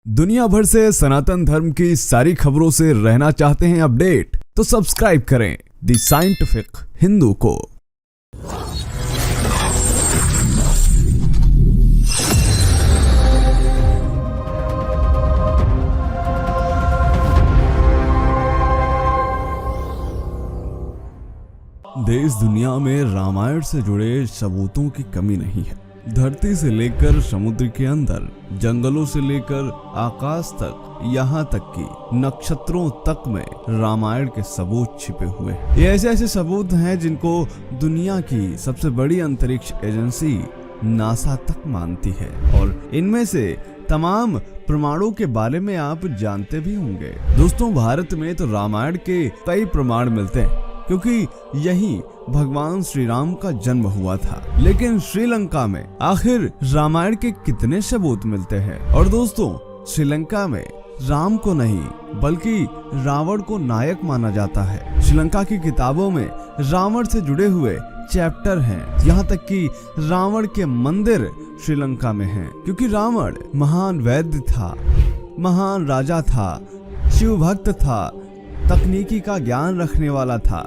दुनिया भर से सनातन धर्म की सारी खबरों से रहना चाहते हैं अपडेट, तो सब्सक्राइब करें द साइंटिफिक हिंदू को। देश दुनिया में रामायण से जुड़े सबूतों की कमी नहीं है। धरती से लेकर समुद्र के अंदर, जंगलों से लेकर आकाश तक, यहाँ तक कि नक्षत्रों तक में रामायण के सबूत छिपे हुए हैं। ये ऐसे सबूत हैं जिनको दुनिया की सबसे बड़ी अंतरिक्ष एजेंसी नासा तक मानती है, और इनमें से तमाम प्रमाणों के बारे में आप जानते भी होंगे। दोस्तों, भारत में तो रामायण के कई प्रमाण मिलते हैं, क्योंकि यही भगवान श्री राम का जन्म हुआ था। लेकिन श्रीलंका में आखिर रामायण के कितने सबूत मिलते हैं? और दोस्तों, श्रीलंका में राम को नहीं बल्कि रावण को नायक माना जाता है। श्रीलंका की किताबों में रावण से जुड़े हुए चैप्टर हैं, यहाँ तक कि रावण के मंदिर श्रीलंका में हैं, क्योंकि रावण महान वैद्य था, महान राजा था, शिव भक्त था, तकनीकी का ज्ञान रखने वाला था,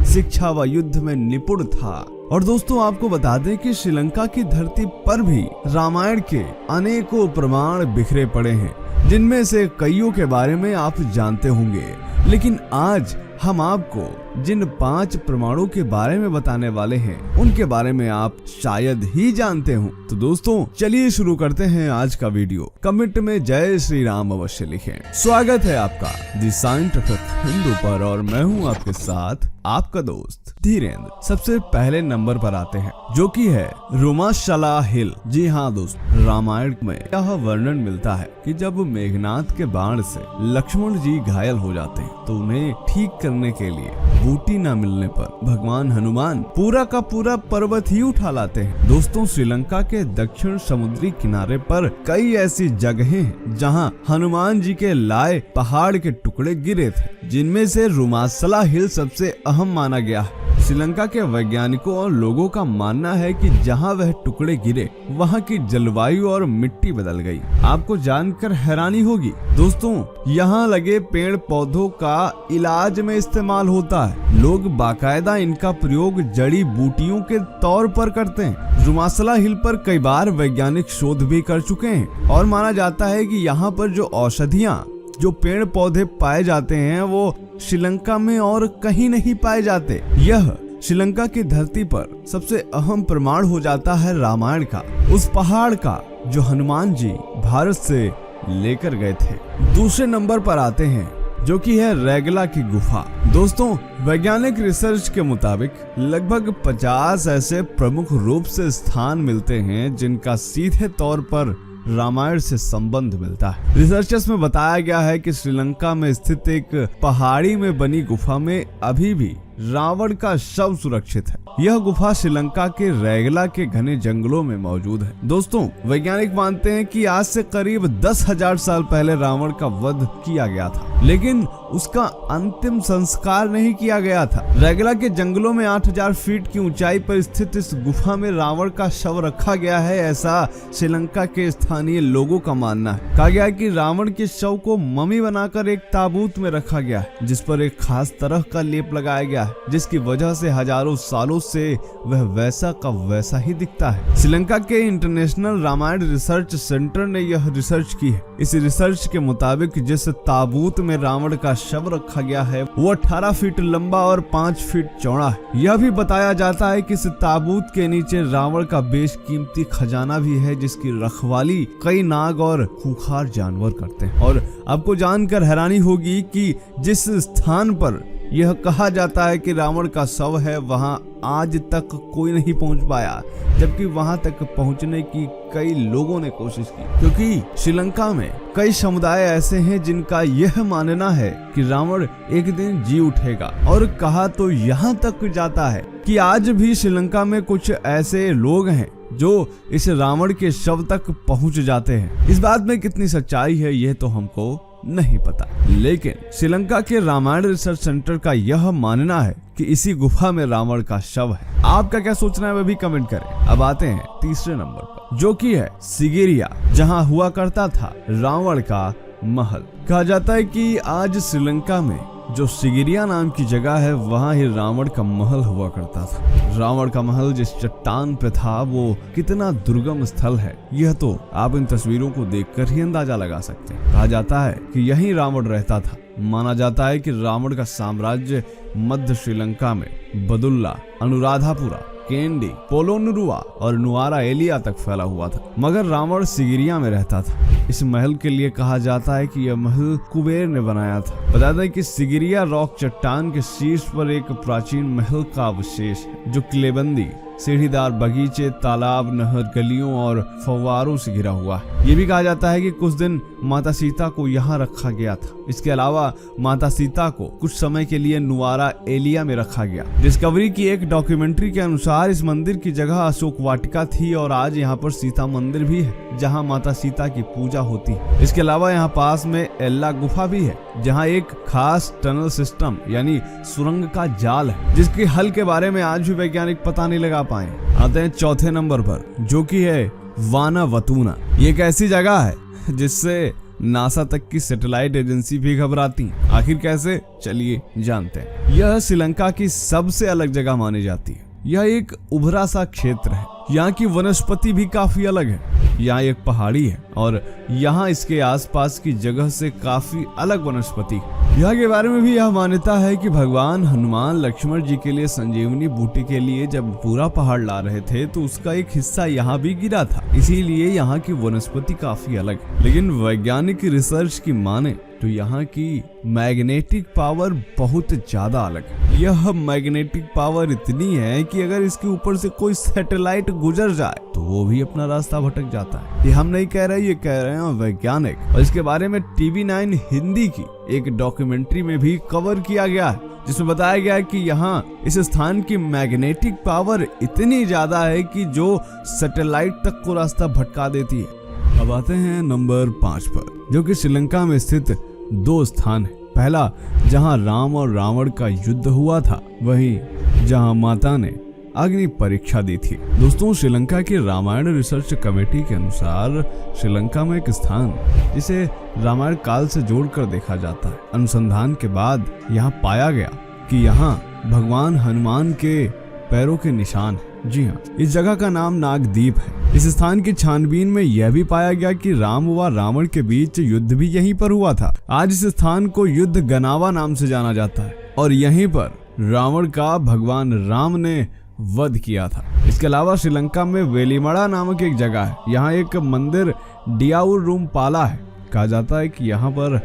शिक्षा व युद्ध में निपुण था। और दोस्तों, आपको बता दें कि श्रीलंका की धरती पर भी रामायण के अनेकों प्रमाण बिखरे पड़े हैं, जिनमें से कईयों के बारे में आप जानते होंगे। लेकिन आज हम आपको जिन 5 प्रमाणों के बारे में बताने वाले हैं, उनके बारे में आप शायद ही जानते हो। तो दोस्तों, चलिए शुरू करते हैं आज का वीडियो। कमेंट में जय श्री राम अवश्य लिखें। स्वागत है आपका द साइंटिफिक हिंदू पर, और मैं हूं आपके साथ आपका दोस्त धीरेन्द्र। सबसे पहले नंबर पर आते हैं, जो कि है रोमाशला हिल। जी हाँ दोस्तों, रामायण में यह वर्णन मिलता है कि जब मेघनाथ के बाण से लक्ष्मण जी घायल हो जाते हैं, तो उन्हें ठीक करने के लिए बूटी न मिलने पर भगवान हनुमान पूरा का पूरा पर्वत ही उठा लाते हैं। दोस्तों, श्रीलंका के दक्षिण समुद्री किनारे पर कई ऐसी जगहें हैं जहां हनुमान जी के लाए पहाड़ के टुकड़े गिरे थे, जिनमें से रोमाशला हिल सबसे अहम माना गया है। श्रीलंका के वैज्ञानिकों और लोगों का मानना है कि जहां वह टुकड़े गिरे, वहां की जलवायु और मिट्टी बदल गई। आपको जानकर हैरानी होगी दोस्तों, यहाँ लगे पेड़ पौधों का इलाज में इस्तेमाल होता है। लोग बाकायदा इनका प्रयोग जड़ी बूटियों के तौर पर करते हैं। रोमाशला हिल पर कई बार वैज्ञानिक शोध भी कर चुके हैं, और माना जाता है कि यहाँ पर जो औषधियाँ, जो पेड़ पौधे पाए जाते हैं, वो श्रीलंका में और कहीं नहीं पाए जाते। यह श्रीलंका की धरती पर सबसे अहम प्रमाण हो जाता है रामायण का, उस पहाड़ का जो हनुमान जी भारत से लेकर गए थे। दूसरे नंबर पर आते हैं, जो कि है रैगला की गुफा। दोस्तों, वैज्ञानिक रिसर्च के मुताबिक लगभग 50 ऐसे प्रमुख रूप से स्थान मिलते हैं जिनका सीधे तौर पर रामायण से संबंध मिलता है। रिसर्चर्स में बताया गया है कि श्रीलंका में स्थित एक पहाड़ी में बनी गुफा में अभी भी रावण का शव सुरक्षित है। यह गुफा श्रीलंका के रैगला के घने जंगलों में मौजूद है। दोस्तों, वैज्ञानिक मानते हैं कि आज से करीब 10,000 साल पहले रावण का वध किया गया था, लेकिन उसका अंतिम संस्कार नहीं किया गया था। रैगला के जंगलों में 8,000 फीट की ऊंचाई पर स्थित इस गुफा में रावण का शव रखा गया है, ऐसा श्रीलंका के स्थानीय लोगों का मानना है। कहा गया है कि रावण के शव को मम्मी बनाकर एक ताबूत में रखा गया है, जिस पर एक खास तरह का लेप लगाया गया है, जिसकी वजह से हजारों सालों से वह वैसा का वैसा ही दिखता है। श्रीलंका के इंटरनेशनल रामायण रिसर्च सेंटर ने यह रिसर्च की है। इस रिसर्च के मुताबिक जिस ताबूत में रावण का शव रखा गया है, वो 18 फीट लंबा और 5 फीट चौड़ा है। यह भी बताया जाता है कि इस ताबूत के नीचे रावण का बेशकीमती खजाना भी है, जिसकी रखवाली कई नाग और खूंखार जानवर करते हैं। और आपको जानकर हैरानी होगी कि जिस स्थान पर यह कहा जाता है कि रावण का शव है, वहां आज तक कोई नहीं पहुंच पाया, जबकि वहां तक पहुंचने की कई लोगों ने कोशिश की, क्योंकि श्रीलंका में कई समुदाय ऐसे हैं जिनका यह मानना है कि रावण एक दिन जी उठेगा। और कहा तो यहाँ तक जाता है कि आज भी श्रीलंका में कुछ ऐसे लोग हैं जो इस रावण के शव तक पहुंच जाते हैं। इस बात में कितनी सच्चाई है, यह तो हमको नहीं पता, लेकिन श्रीलंका के रामायण रिसर्च सेंटर का यह मानना है कि इसी गुफा में रावण का शव है। आपका क्या सोचना है वह भी कमेंट करें। अब आते हैं तीसरे नंबर पर, जो कि है सिगिरिया, जहां हुआ करता था रावण का महल। कहा जाता है कि आज श्रीलंका में जो सिगिरिया नाम की जगह है वहां ही रावण का महल हुआ करता था। रावण का महल जिस चट्टान पे था वो कितना दुर्गम स्थल है, यह तो आप इन तस्वीरों को देखकर ही अंदाजा लगा सकते हैं। कहा जाता है कि यहीं रावण रहता था। माना जाता है कि रावण का साम्राज्य मध्य श्रीलंका में बदुल्ला, अनुराधापुरा, केंडी, पोलोनुरुआ और नुआरा एलिया तक फैला हुआ था, मगर रावण सिगिरिया में रहता था। इस महल के लिए कहा जाता है कि यह महल कुबेर ने बनाया था। बता दें कि सिगिरिया रॉक चट्टान के शीर्ष पर एक प्राचीन महल का अवशेष है, जो किलेबंदी, सीढ़ीदार बगीचे, तालाब, नहर, गलियों और फव्वारों से घिरा हुआ है। ये भी कहा जाता है कि कुछ दिन माता सीता को यहाँ रखा गया था। इसके अलावा माता सीता को कुछ समय के लिए नुआरा एलिया में रखा गया। डिस्कवरी की एक डॉक्यूमेंट्री के अनुसार इस मंदिर की जगह अशोक वाटिका थी और आज यहाँ पर सीता मंदिर भी है, जहाँ माता सीता की पूजा होती है। इसके अलावा यहाँ पास में एल्ला गुफा भी है, जहाँ एक खास टनल सिस्टम यानी सुरंग का जाल है, जिसके हल के बारे में आज भी वैज्ञानिक पता नहीं लगा पाए। आते हैं चौथे नंबर पर, जो कि है वानावतुना। ये एक ऐसी जगह है जिससे नासा तक की सैटेलाइट एजेंसी भी घबराती। आखिर कैसे, चलिए जानते हैं। यह श्रीलंका की सबसे अलग जगह मानी जाती है। यह एक उभरा सा क्षेत्र है। यहाँ की वनस्पति भी काफी अलग है। यहाँ एक पहाड़ी है और यहाँ इसके आसपास की जगह से काफी अलग वनस्पति है। यहाँ के बारे में भी यह मान्यता है कि भगवान हनुमान लक्ष्मण जी के लिए संजीवनी बूटी के लिए जब पूरा पहाड़ ला रहे थे तो उसका एक हिस्सा यहाँ भी गिरा था, इसीलिए यहाँ की वनस्पति काफी अलग है। लेकिन वैज्ञानिक रिसर्च की माने तो यहाँ की मैग्नेटिक पावर बहुत ज्यादा अलग है। यह मैग्नेटिक पावर इतनी है कि अगर इसके ऊपर से कोई सैटेलाइट गुजर जाए तो वो भी अपना रास्ता भटक जाता है। ये हम नहीं कह रहे, ये कह रहे हैं वैज्ञानिक। और इसके बारे में TV9 हिंदी की एक डॉक्यूमेंट्री में भी कवर किया गया है, जिसमें बताया गया है कि यहाँ इस स्थान की मैग्नेटिक पावर इतनी ज्यादा है कि जो सैटेलाइट तक को रास्ता भटका देती है। अब आते हैं नंबर 5 पर, जो कि श्रीलंका में स्थित 2 स्थान है। पहला, जहां राम और रावण का युद्ध हुआ था, वहीं जहां माता ने अग्नि परीक्षा दी थी। दोस्तों, श्रीलंका की रामायण रिसर्च कमेटी के अनुसार श्रीलंका में एक स्थान जिसे रामायण काल से जोड़कर देखा जाता है। अनुसंधान के बाद यहाँ पाया गया कि यहाँ भगवान हनुमान के पैरों के निशान है। जी हाँ, इस जगह का नाम नागदीप है। इस स्थान की छानबीन में यह भी पाया गया कि राम व रावण के बीच युद्ध भी यहीं पर हुआ था। आज इस स्थान को युद्ध गनावा नाम से जाना जाता है और यहीं पर रावण का भगवान राम ने वध किया था। इसके अलावा श्रीलंका में वेलिमड़ा नामक एक जगह है। यहाँ एक मंदिर डियाउर रूम पाला है। कहा जाता है कि यहाँ पर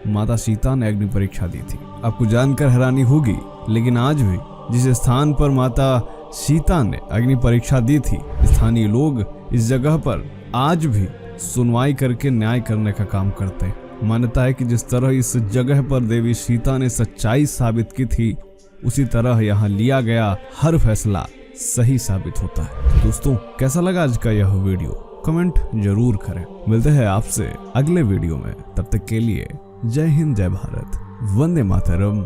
माता सीता ने अग्नि परीक्षा दी थी। आपको जानकर हैरानी होगी, लेकिन आज भी जिस स्थान पर माता सीता ने अग्नि परीक्षा दी थी, स्थानीय लोग इस जगह पर आज भी सुनवाई करके न्याय करने का काम करते हैं। मान्यता है कि जिस तरह इस जगह पर देवी सीता ने सच्चाई साबित की थी, उसी तरह यहाँ लिया गया हर फैसला सही साबित होता है। दोस्तों, कैसा लगा आज का यह वीडियो? कमेंट जरूर करें। मिलते हैं आपसे अगले वीडियो में। तब तक के लिए जय हिंद, जय भारत, वंदे मातरम।